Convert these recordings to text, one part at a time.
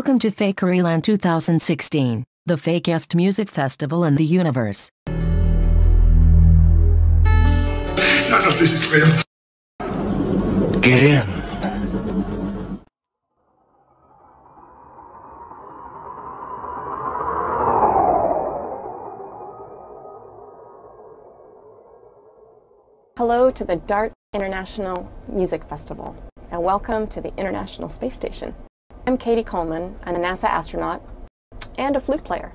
Welcome to FAKERYLAND 2016, the fakest music festival in the universe. None of this is real. Get in. Hello to the DART International Music Festival, and welcome to the International Space Station. I'm Katie Coleman. I'm a NASA astronaut and a flute player.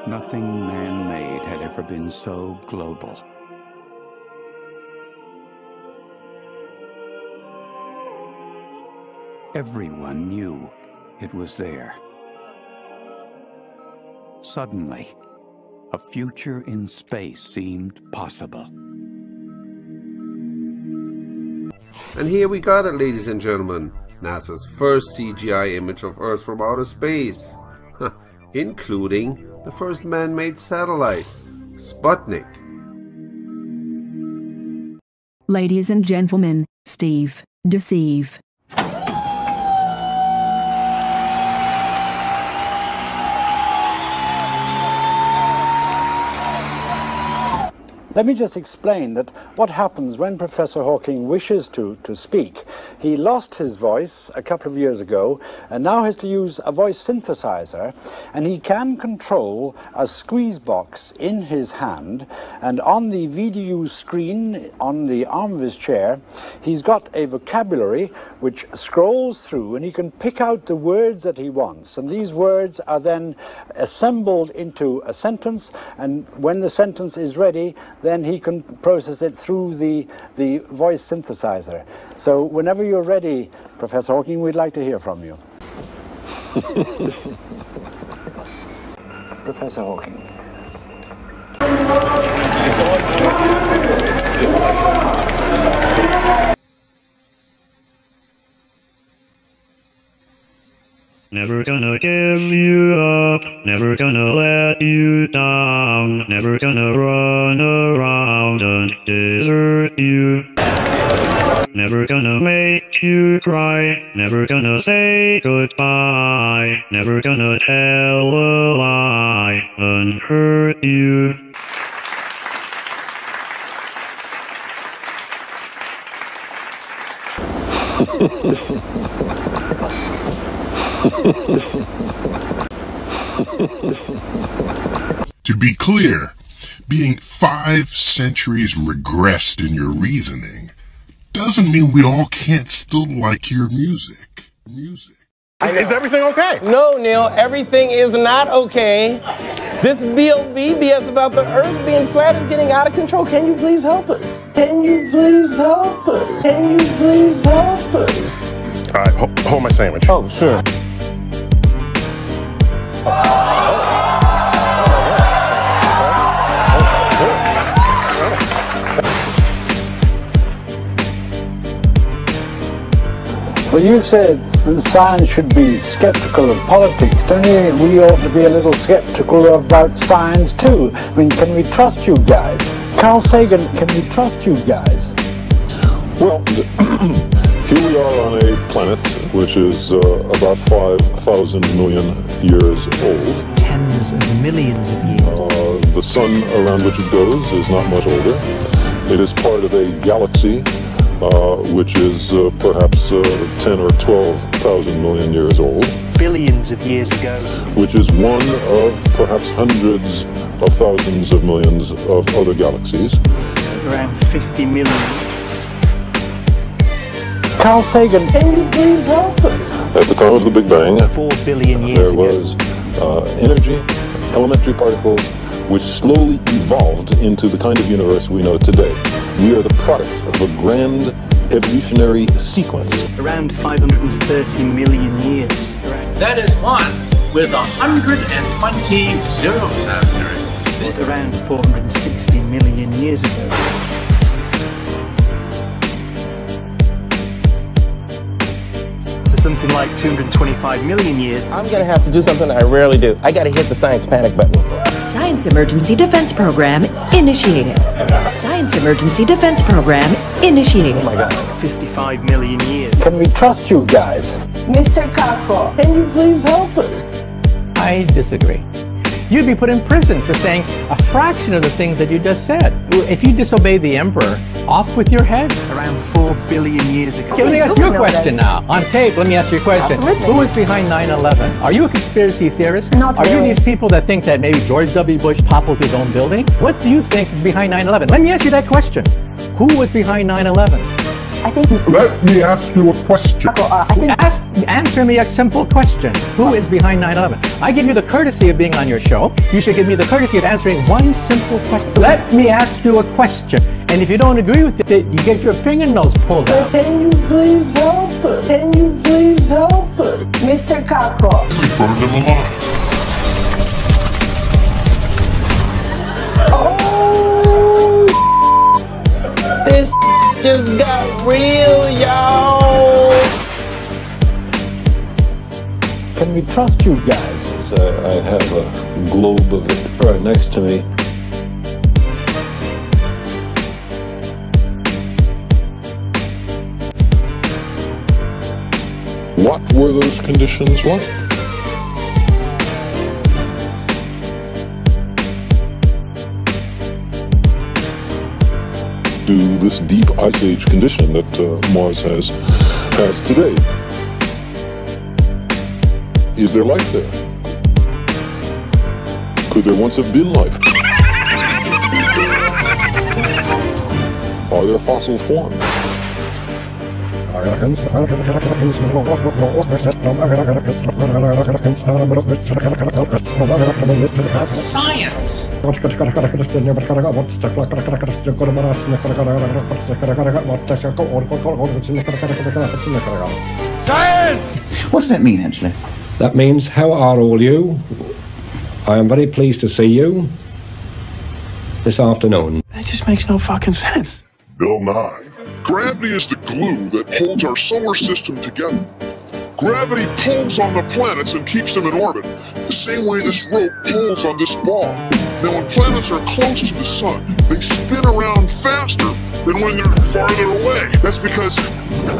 Nothing man-made had ever been so global. Everyone knew it was there. Suddenly, a future in space seemed possible. And here we got it, ladies and gentlemen. NASA's first CGI image of Earth from outer space. Including the first man-made satellite, Sputnik. Ladies and gentlemen, Steve, Deceive. Let me just explain that what happens when Professor Hawking wishes to speak. He lost his voice a couple of years ago and now has to use a voice synthesizer, and he can control a squeeze box in his hand, and on the VDU screen on the arm of his chair he's got a vocabulary which scrolls through, and he can pick out the words that he wants, and these words are then assembled into a sentence, and when the sentence is ready then he can process it through the voice synthesizer. So whenever you're ready, Professor Hawking, we'd like to hear from you. Professor Hawking. Never gonna give you up, never gonna let you down, never gonna run around and desert you. Never gonna make you cry. Never gonna say goodbye. Never gonna tell a lie and hurt you. To be clear, being 5 centuries regressed in your reasoning doesn't mean we all can't still like your music. Is everything okay? No, Neil, everything is not okay. This B.o.B. BS about the earth being flat is getting out of control. Can you please help us? Can you please help us? Can you please help us? All right, hold my sandwich. Oh, sure. Well, you said science should be skeptical of politics. Don't you think we ought to be a little skeptical about science too? I mean, can we trust you guys? Carl Sagan, can we trust you guys? Well, here we are on a planet which is about 5,000 million years old. Tens of millions of years. The sun around which it goes is not much older. It is part of a galaxy which is perhaps 10 or 12,000 million years old. Billions of years ago. Which is one of perhaps hundreds of thousands of millions of other galaxies. It's around 50 million. Carl Sagan, can you please help us? At the time of the Big Bang, 4 billion years there was energy, elementary particles, which slowly evolved into the kind of universe we know today. We are the product of a grand evolutionary sequence. Around 530 million years. That is 1 with 120 zeros after it. It's around 460 million years ago. Something like 225 million years. I'm gonna have to do something I rarely do. I gotta hit the science panic button. Science Emergency Defense Program initiated. Science Emergency Defense Program initiated. Oh my God. 55 million years. Can we trust you guys? Mr. Kako, can you please help us? I disagree. You'd be put in prison for saying a fraction of the things that you just said. If you disobeyed the emperor, off with your head. Around 4 billion years ago. Okay, let me ask you a question now. On tape, let me ask you a question. Absolutely. Who was behind 9/11? Are you a conspiracy theorist? Not Are really. you these people that think that maybe George W. Bush toppled his own building? What do you think is behind 9/11? Let me ask you that question. Who was behind 9/11? I think. Let me ask you a question. Answer me a simple question. Who is behind 9/11? I give you the courtesy of being on your show. You should give me the courtesy of answering one simple question. Let me ask you a question. And if you don't agree with it, you get your fingernails pulled out. Can you please help us? Can you please help us? Mr. Kako. We burned them alive. Oh, this just got real, y'all. Can we trust you guys? I have a globe of it right next to me. What were those conditions like? To this deep ice age condition that Mars has today. Is there life there? Could there once have been life? Are there fossil forms? Of science. Science! What does that mean, actually? That means, how are all you? I am very pleased to see you this afternoon. That just makes no fucking sense. Bill Nye. Gravity is the glue that holds our solar system together. Gravity pulls on the planets and keeps them in orbit, the same way this rope pulls on this ball. Now, when planets are close to the sun, they spin around faster than when they're farther away. That's because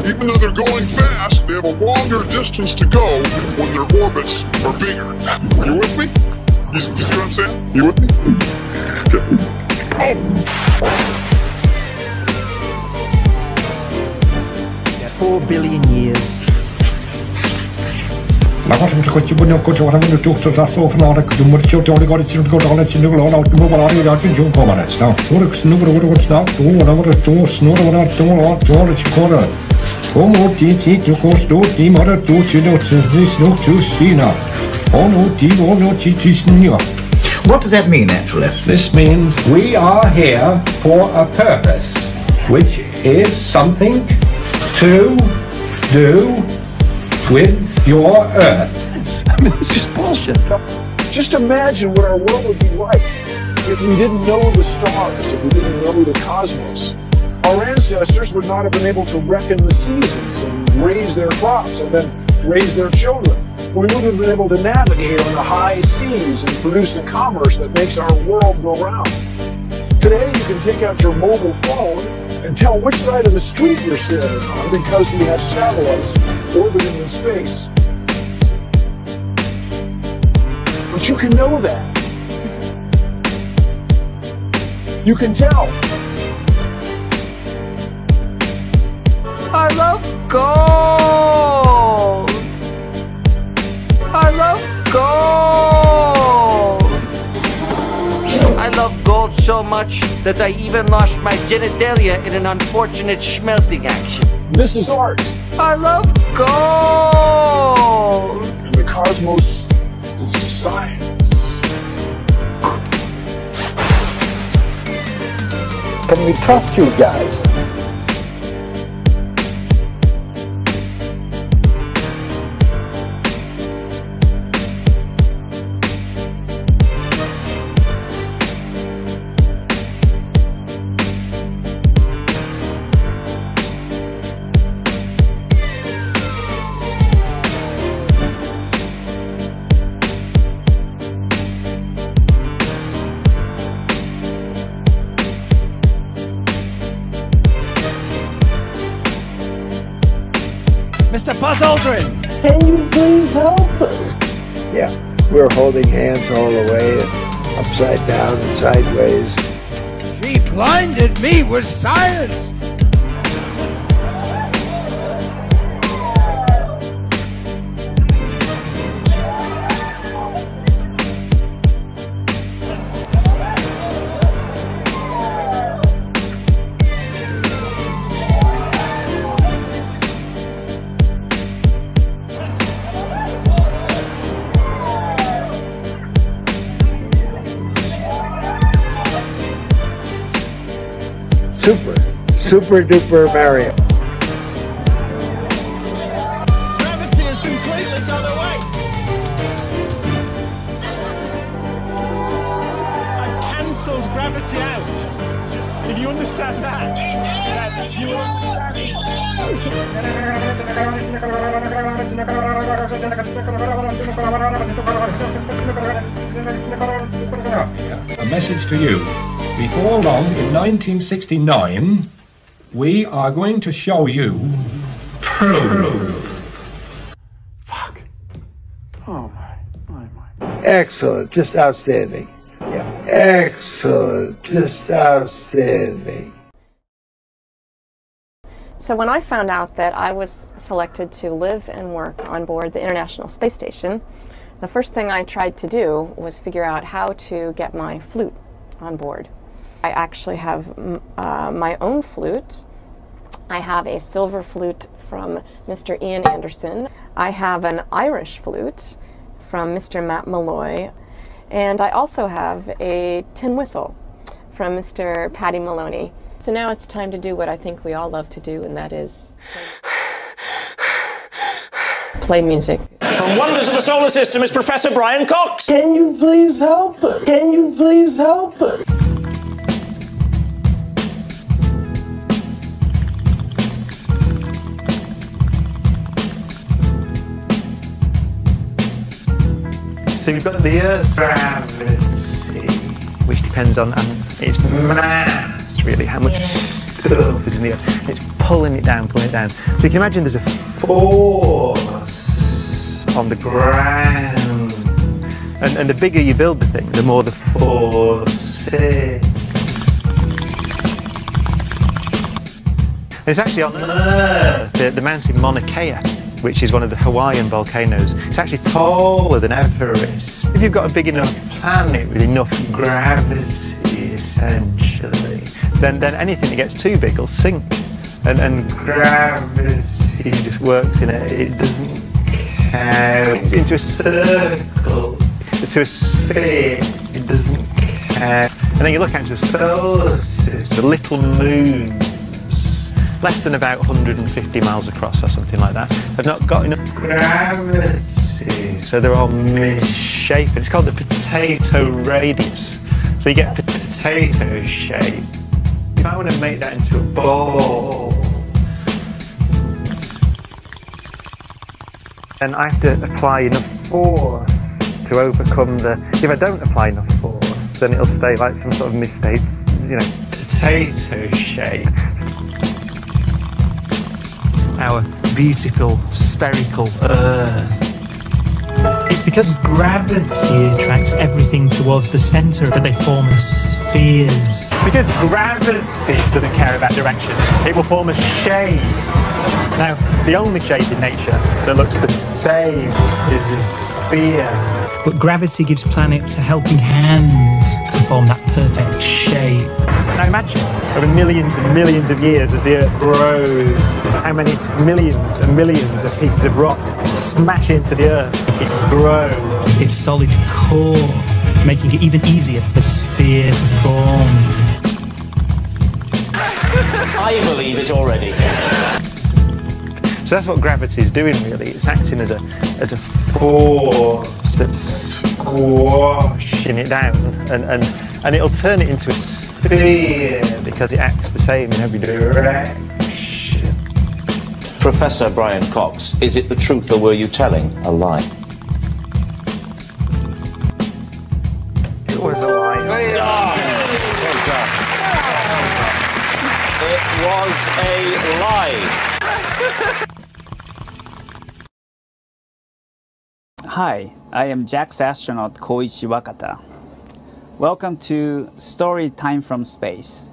even though they're going fast, they have a longer distance to go when their orbits are bigger. You with me? You see what I'm saying? You with me? Yeah, 4 billion years. What does that mean, actually? This means we are here for a purpose, which is something to do with your Earth. I mean, this is bullshit. Just imagine what our world would be like if we didn't know the stars, if we didn't know the cosmos. Our ancestors would not have been able to reckon the seasons and raise their crops and then raise their children. We wouldn't have been able to navigate on the high seas and produce the commerce that makes our world go round. Today, you can take out your mobile phone and tell which side of the street you're standing on because we have satellites orbiting in space. But you can know that. You can tell. I love gold. I love gold. I love gold so much that I even lost my genitalia in an unfortunate smelting action. This is art. I love gold. And the cosmos is science. Can we trust you guys? Mr. Buzz Aldrin! Can you please help us? Yeah, we're holding hands all the way and upside down and sideways. She blinded me with science! Super duper Mario. Gravity has completely gone away! I've cancelled gravity out. If you understand that, you A message to you. Before long, in 1969, we are going to show you proof. Fuck. Oh my. Excellent, just outstanding. Yeah, excellent, just outstanding. So when I found out that I was selected to live and work on board the International Space Station, the first thing I tried to do was figure out how to get my flute on board. I actually have my own flute. I have a silver flute from Mr. Ian Anderson. I have an Irish flute from Mr. Matt Malloy. And I also have a tin whistle from Mr. Paddy Maloney. So now it's time to do what I think we all love to do, and that is play music. From Wonders of the Solar System is Professor Brian Cox. Can you please help us? Can you please help us? So you've got the Earth's gravity. which depends on its mass, really, how much stuff is in the earth. It's pulling it down, pulling it down. So you can imagine there's a force on the ground. And the bigger you build the thing, the more the force is. It's actually on Earth, the mountain Mauna Kea, which is one of the Hawaiian volcanoes. It's actually taller than Everest. If you've got a big enough planet with enough gravity, essentially, then anything that gets too big will sink. And gravity just works in it. It doesn't count. Into a circle, to a sphere, it doesn't count. And then you look out into the solar system, the little moons, less than about 150 miles across or something like that, have not got enough gravity, so they're all misshapen. It's called the potato radius. So you get the potato shape. If I want to make that into a ball, then I have to apply enough force to overcome the... If I don't apply enough force, then it'll stay like some sort of mistake, potato shape. Our beautiful spherical Earth. It's because gravity attracts everything towards the centre that they form as spheres. Because gravity doesn't care about direction, it will form a shape. Now, the only shape in nature that looks the same is a sphere. But gravity gives planets a helping hand to form that perfect shape. Now imagine, over millions and millions of years as the Earth grows, how many millions and millions of pieces of rock smash into the Earth, make it grow. Its solid core, making it even easier for the sphere to form. I believe it already. So that's what gravity is doing, really. It's acting as a force that's squashing it down, and it'll turn it into a sphere because it acts the same in every direction. Professor Brian Cox, is it the truth or were you telling a lie? It was a lie. It was a lie. Hi, I am Jack's astronaut Koichi Wakata. Welcome to Story Time from Space.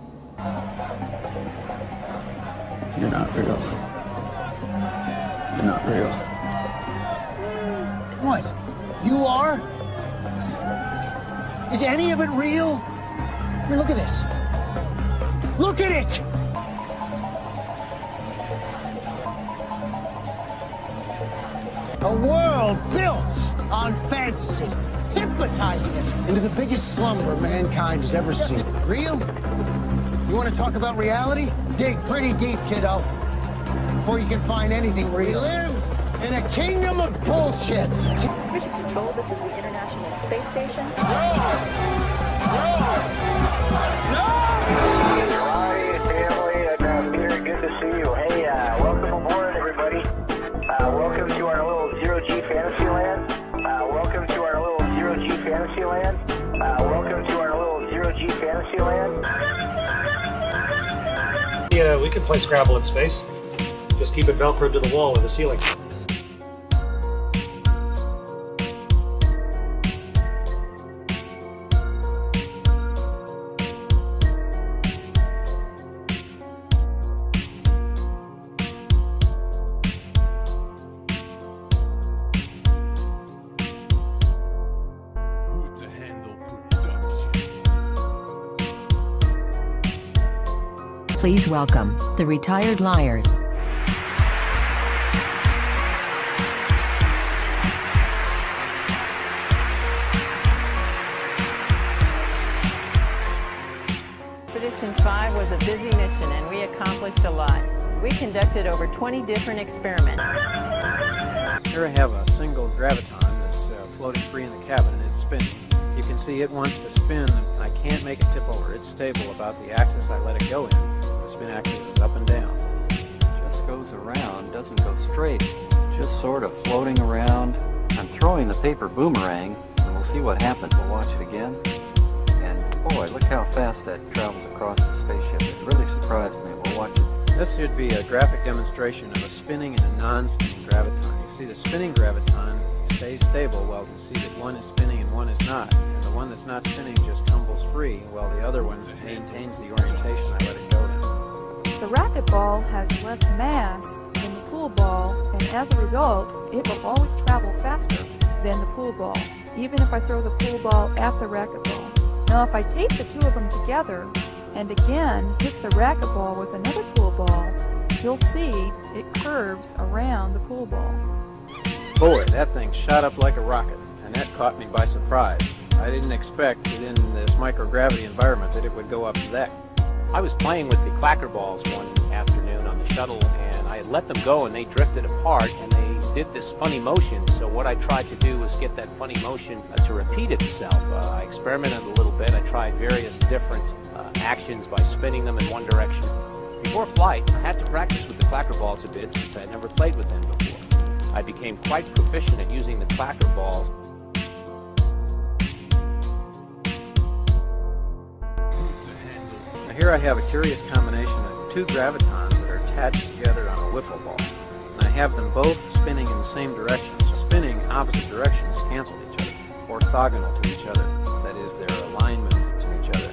You're not real. You're not real. What? You are? Is any of it real? I mean, look at this. Look at it! A world built on fantasy, hypnotizing us into the biggest slumber mankind has ever seen. Real? You want to talk about reality? Dig pretty deep, kiddo, before you can find anything real. We live in a kingdom of bullshit. Mission Control, this is the International Space Station. Good to see you. Hey, welcome aboard, everybody. Welcome to our little zero-G fantasy land. Welcome to our little zero-G fantasy land. Welcome to our little zero-G fantasy land. Yeah, we can play Scrabble in space. Just keep it velcroed to the wall or the ceiling. Please welcome the Retired Liars. Expedition 5 was a busy mission and we accomplished a lot. We conducted over 20 different experiments. Here I have a single graviton that's floating free in the cabin and it's spinning. You can see it wants to spin. I can't make it tip over. It's stable about the axis I let it go in. The spin axis is up and down. Just goes around, doesn't go straight. Just sort of floating around. I'm throwing the paper boomerang and we'll see what happens. We'll watch it again. And Boy, look how fast that travels across the spaceship. It really surprised me. We'll watch it. This should be a graphic demonstration of a spinning and a non-spinning graviton. You see the spinning graviton stays stable while you see that one is spinning and one is not. And the one that's not spinning just tumbles free while the other one maintains the orientation I let it go in. The racquetball has less mass than the pool ball, and as a result, it will always travel faster than the pool ball, even if I throw the pool ball at the racquetball. Now if I tape the two of them together and again hit the racquetball with another pool ball, you'll see it curves around the pool ball. Boy, that thing shot up like a rocket, and that caught me by surprise. I didn't expect that in this microgravity environment that it would go up to that. I was playing with the clacker balls one afternoon on the shuttle, and I had let them go and they drifted apart and they did this funny motion. So what I tried to do was get that funny motion to repeat itself. I experimented a little bit. I tried various different actions by spinning them in one direction. Before flight, I had to practice with the clacker balls a bit since I had never played with them before. I became quite proficient at using the clacker balls. Here I have a curious combination of two gravitons that are attached together on a wiffle ball. And I have them both spinning in the same direction. So spinning opposite directions cancel each other, orthogonal to each other. That is, their alignment to each other.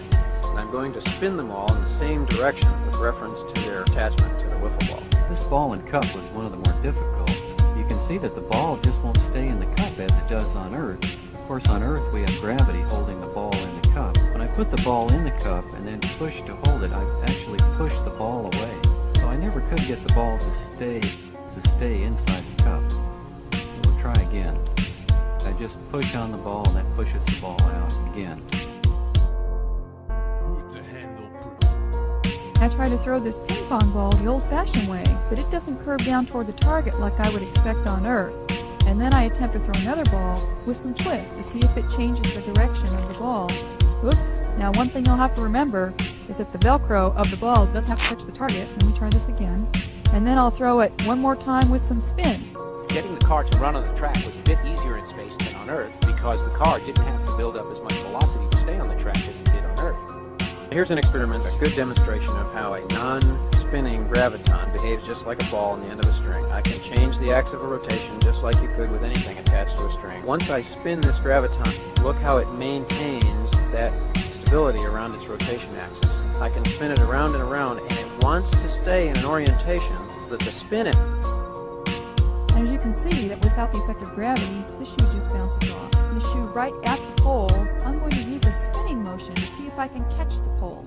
And I'm going to spin them all in the same direction with reference to their attachment to the wiffle ball. This ball and cup was one of the more difficult. You can see that the ball just won't stay in the cup as it does on Earth. Of course, on Earth we have gravity holding the ball in the cup. When I put the ball in the cup and then push to hold it, I actually pushed the ball away. So I never could get the ball to stay inside the cup. We'll try again. I just push on the ball and that pushes the ball out again. I try to throw this ping pong ball the old-fashioned way, but it doesn't curve down toward the target like I would expect on Earth. And then I attempt to throw another ball with some twist to see if it changes the direction of the ball. Oops. Now one thing you'll have to remember is that the Velcro of the ball does have to touch the target. Let me try this again. And then I'll throw it one more time with some spin. Getting the car to run on the track was a bit easier in space than on Earth because the car didn't have to build up as much velocity to stay on the track as it did on Earth. Here's an experiment, a good demonstration of how a non-spinning graviton behaves just like a ball on the end of a string. I can change the axis of rotation just like you could with anything attached to a string. Once I spin this graviton, look how it maintains that stability around its rotation axis. I can spin it around and around, and it wants to stay in an orientation that the spin it. As you can see, that without the effect of gravity, the shoe just bounces off. And the shoe right at the pole, I'm going to use a spinning motion to see if I can catch the pole.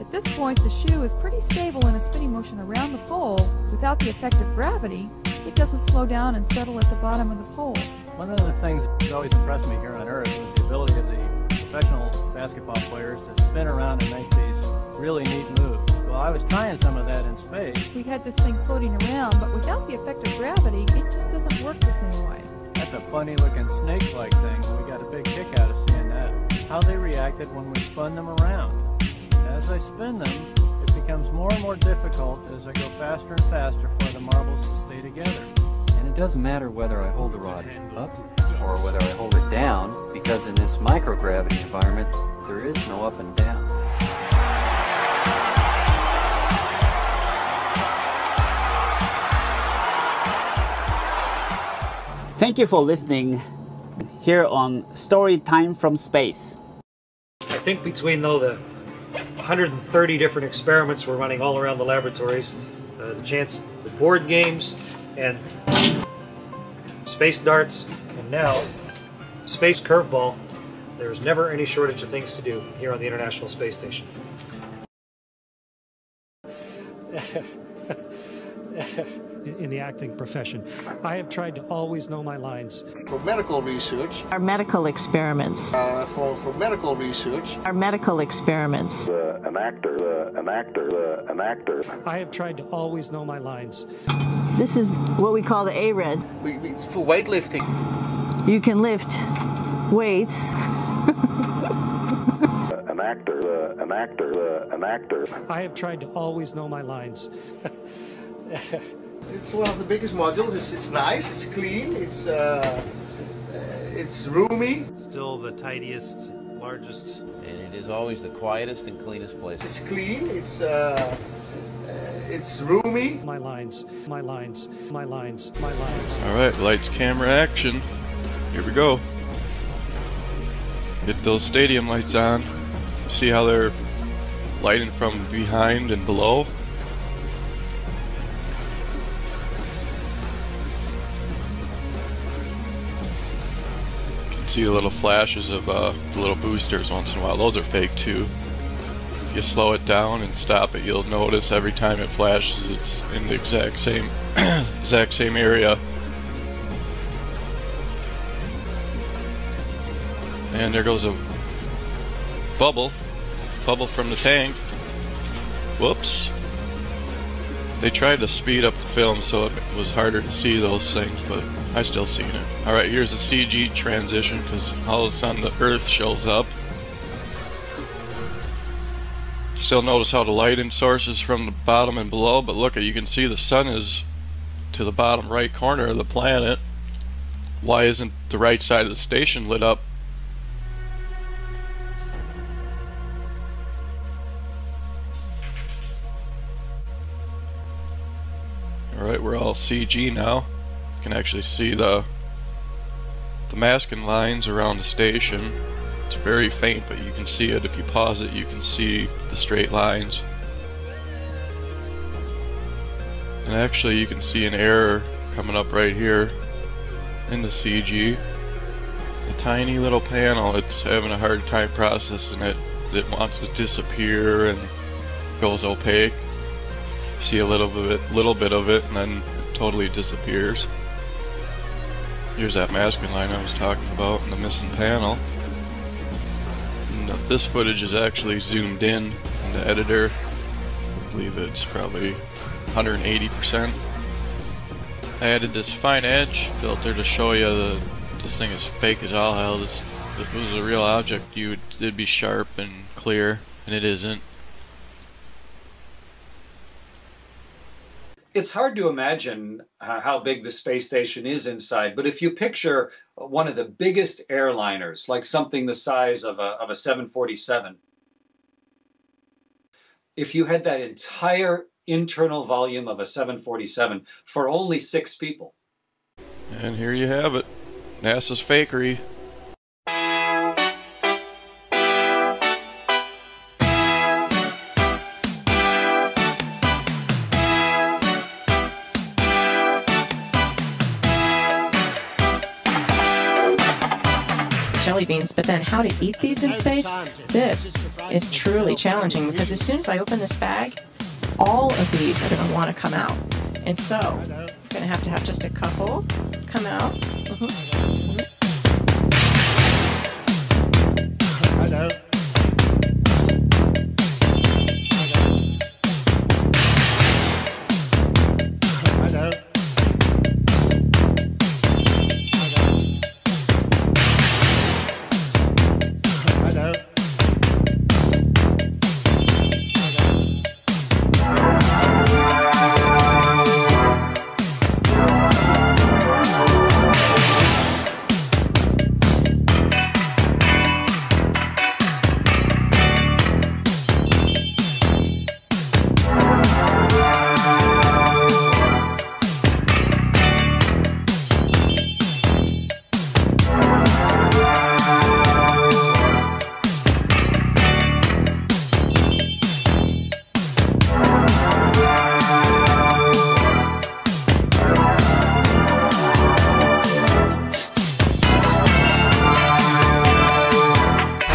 At this point, the shoe is pretty stable in a spinning motion around the pole. Without the effect of gravity, it doesn't slow down and settle at the bottom of the pole. One of the things that always impressed me here on Earth was the ability of the professional basketball players to spin around and make these really neat moves. Well, I was trying some of that in space. We had this thing floating around, but without the effect of gravity, it just doesn't work the same way. That's a funny looking snake-like thing. We got a big kick out of seeing that. How they reacted when we spun them around. As I spin them, it becomes more and more difficult as I go faster and faster for the marbles to stay together. And it doesn't matter whether I hold the rod up or whether I hold it down, because in this microgravity environment, there is no up and down. Thank you for listening here on Story Time from Space. I think between the 130 different experiments we're running all around the laboratories, the chance for board games and space darts, and now space curveball, there's never any shortage of things to do here on the International Space Station. In the acting profession, I have tried to always know my lines. For medical research. Our medical experiments. For medical research. Our medical experiments. An actor. I have tried to always know my lines. This is what we call the A-Red. For weightlifting. You can lift weights. An actor. I have tried to always know my lines. It's one of the biggest modules. It's nice. It's clean. It's roomy. Still the tidiest largest. And it is always the quietest and cleanest place. It's clean, it's roomy. My lines, my lines, my lines, my lines. Alright, lights, camera, action. Here we go. Get those stadium lights on. See how they're lighting from behind and below? You can see the little flashes of the little boosters once in a while. Those are fake too. If you slow it down and stop it, you'll notice every time it flashes it's in the exact same area. And there goes a bubble from the tank. Whoops. They tried to speed up the film so it was harder to see those things, but I still seen it. Alright, here's a CG transition because all of a sudden the Earth shows up. Still notice how the lighting source is from the bottom and below, but look, you can see the sun is to the bottom right corner of the planet. Why isn't the right side of the station lit up? Alright, we're all CG now. You can actually see the masking lines around the station. It's very faint, but you can see it. If you pause it, you can see the straight lines. And actually you can see an error coming up right here in the CG. A tiny little panel, it's having a hard time processing it. It wants to disappear and goes opaque. See a little bit of it, and then it totally disappears. Here's that masking line I was talking about, and the missing panel. And this footage is actually zoomed in the editor. I believe it's probably 180%. I added this fine edge filter to show you this thing is fake as all hell. If it was a real object, it'd be sharp and clear, and it isn't. It's hard to imagine how big the space station is inside, but if you picture one of the biggest airliners, like something the size of a 747, if you had that entire internal volume of a 747 for only 6 people. And here you have it, NASA's fakery. Jelly beans, but then how to eat these in space? This is truly challenging because as soon as I open this bag, all of these are going to want to come out. And so, I'm going to have just a couple come out. Hello.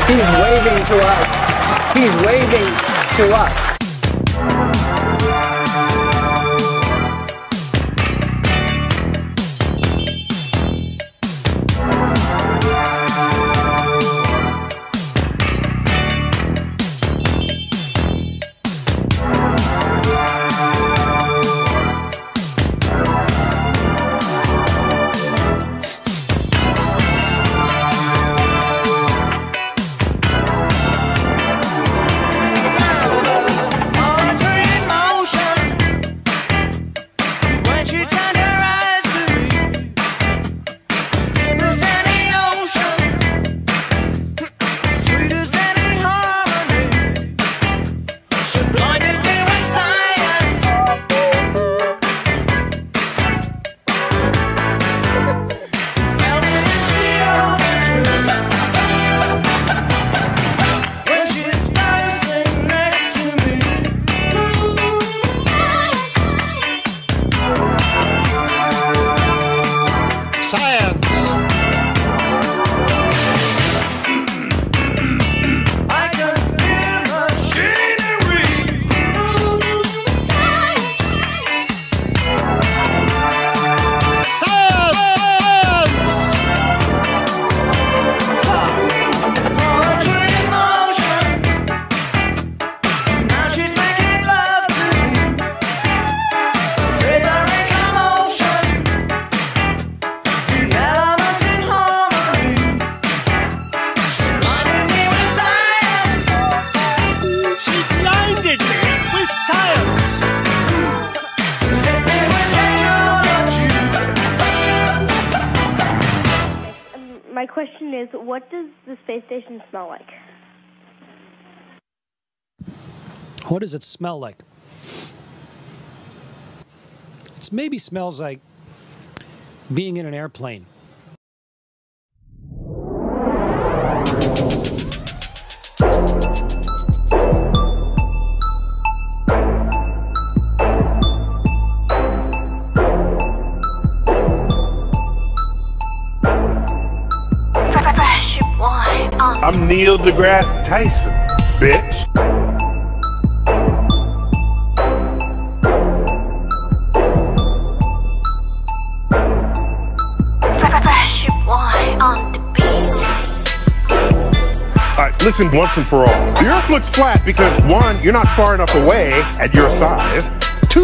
He's waving to us. He's waving to us. question is, what does the space station smell like? What does it smell like? It maybe smells like being in an airplane. I'm Neil deGrasse Tyson, bitch. Alright, listen once and for all. The Earth looks flat because, one, you're not far enough away at your size. Two,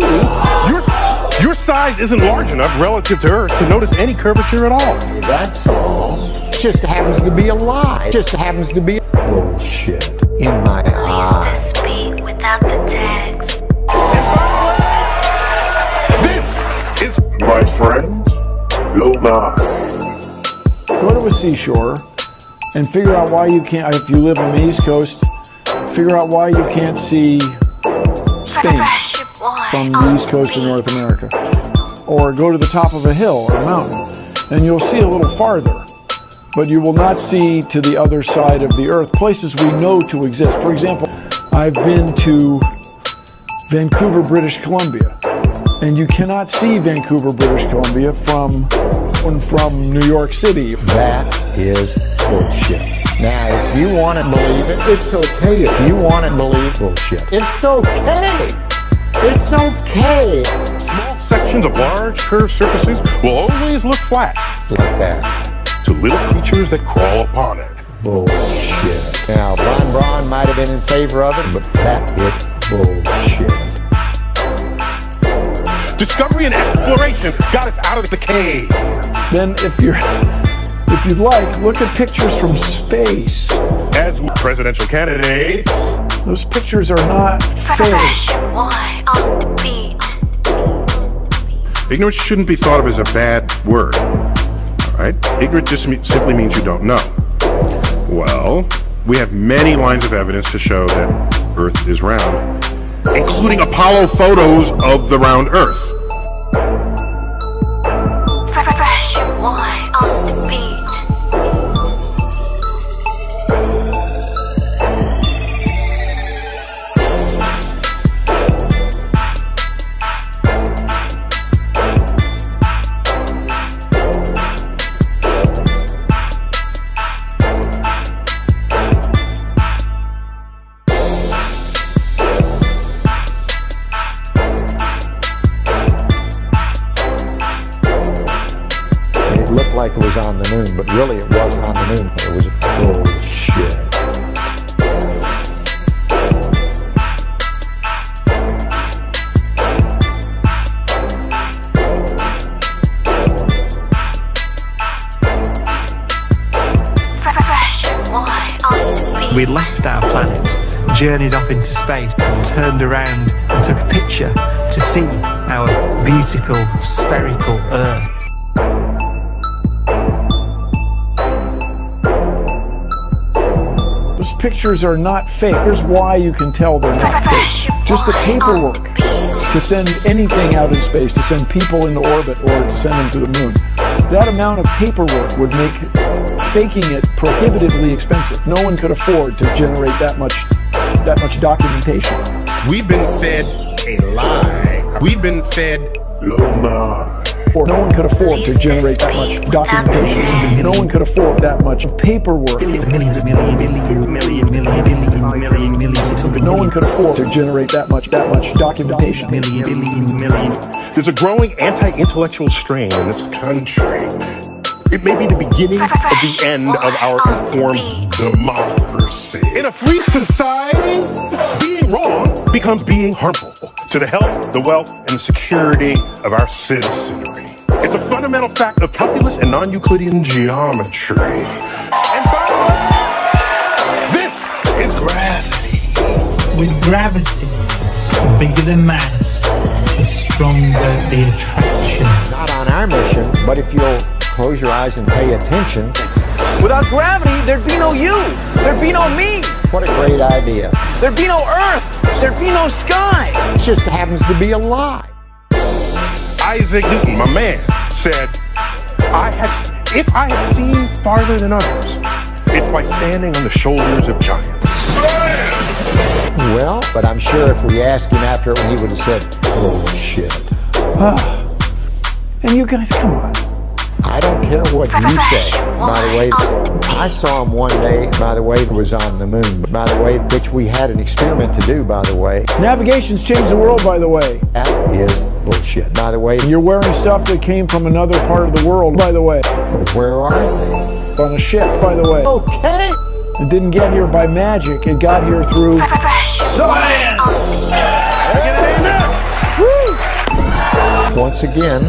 your size isn't large enough relative to Earth to notice any curvature at all. That's all. Just happens to be a lie. Just happens to be bullshit in my eye. Please the speed without the tags. This is my friend Bill Nye. Go to a seashore and figure out why you can't, if you live on the East Coast, figure out why you can't see Spain from the East Coast of North America. Or go to the top of a hill or a mountain and you'll see a little farther. But you will not see to the other side of the Earth, places we know to exist. For example, I've been to Vancouver, British Columbia, and you cannot see Vancouver, British Columbia from New York City. That is bullshit. Now, if you want to believe it, it's okay. If you want to believe bullshit, it's okay. It's okay. Small sections of large curved surfaces will always look flat. Like that. To little creatures that crawl upon it. Bullshit. Now, Von Braun might have been in favor of it, but that is bullshit. Discovery and exploration got us out of the cave. Then if you'd like, look at pictures from space. As presidential candidates. Those pictures are not fake. Ignorance shouldn't be thought of as a bad word. Right? Ignorant just simply means you don't know. Well, we have many lines of evidence to show that Earth is round, including Apollo photos of the round Earth. Fresh wine on the beat. Like it was on the moon, but really it wasn't on the moon. It was bullshit. We left our planet, journeyed off into space, turned around and took a picture to see our beautiful spherical Earth. Those pictures are not fake. Here's why you can tell they're not fake. Just the paperwork to send anything out in space, to send people into orbit or to send them to the moon. That amount of paperwork would make faking it prohibitively expensive. No one could afford to generate that much documentation. We've been fed a lie. We've been fed lie. Or no one could afford to generate that much documentation. No one could afford that much paperwork. Millions. No one could afford to generate that much documentation. There's a growing anti-intellectual strain in this country. It may be the beginning of the end of our informed democracy. In a free society, being wrong becomes being harmful to the health, the wealth, and the security of our citizenry. It's a fundamental fact of calculus and non-Euclidean geometry. And by the way, this is gravity. With gravity, bigger the mass, the stronger the attraction. Not on our mission, but if you'll close your eyes and pay attention, Without gravity, there'd be no you. There'd be no me. What a great idea. There'd be no Earth. There'd be no sky. It just happens to be a lie. Isaac Newton, my man, said, if I had seen farther than others, it's by standing on the shoulders of giants. Well, but I'm sure if we asked him after it, he would have said, oh shit. And you guys, come on. I don't care what you say. By the way, I saw him one day, by the way, it was on the moon. By the way, which we had an experiment to do, by the way. Navigation's changed the world, by the way. That is bullshit. By the way, you're wearing stuff that came from another part of the world, by the way. Where are they? On a ship, by the way. Okay. It didn't get here by magic. It got here through science. Woo! Once again,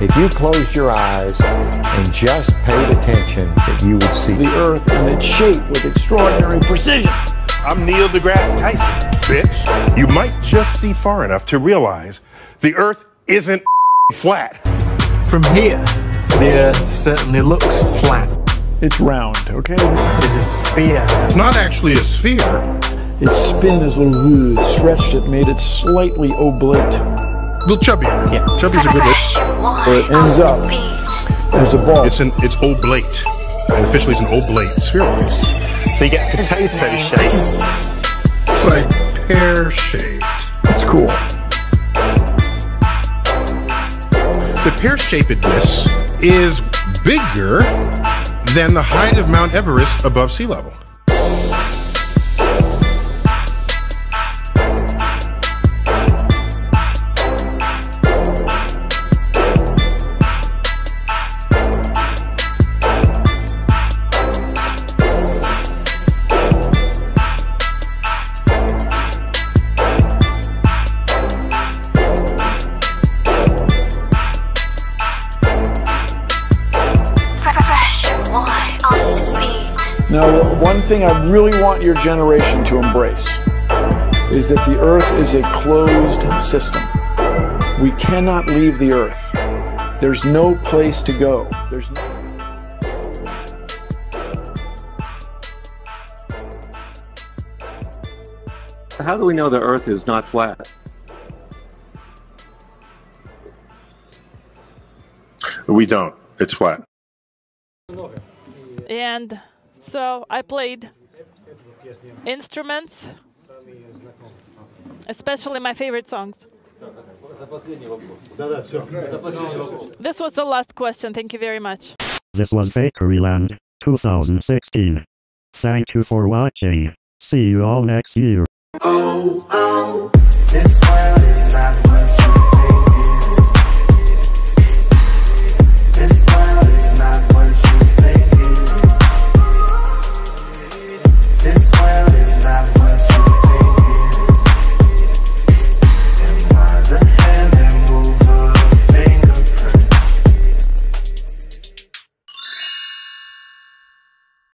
if you closed your eyes and just paid attention, that you would see the Earth in its shape with extraordinary precision. I'm Neil deGrasse Tyson, bitch. You might just see far enough to realize the Earth isn't flat. From here, the Earth certainly looks flat. It's round, okay? It's a sphere. It's not actually a sphere. Its spin is a little stretched it, made it slightly oblate. A little chubbier. Yeah, chubby's a good word. Where it ends up as a ball. It's oblate. And officially it's an oblate spheroid. So you get a potato shape. It's like pear-shaped. That's cool. The pear-shapedness is bigger than the height of Mount Everest above sea level. Now, one thing I really want your generation to embrace is that the Earth is a closed system. We cannot leave the Earth. There's no place to go. There's no... How do we know the Earth is not flat? We don't. It's flat. And so I played instruments, especially my favorite songs. This was the last question. Thank you very much. This was FAKERYLAND 2016. Thank you for watching. See you all next year. Oh, this world is not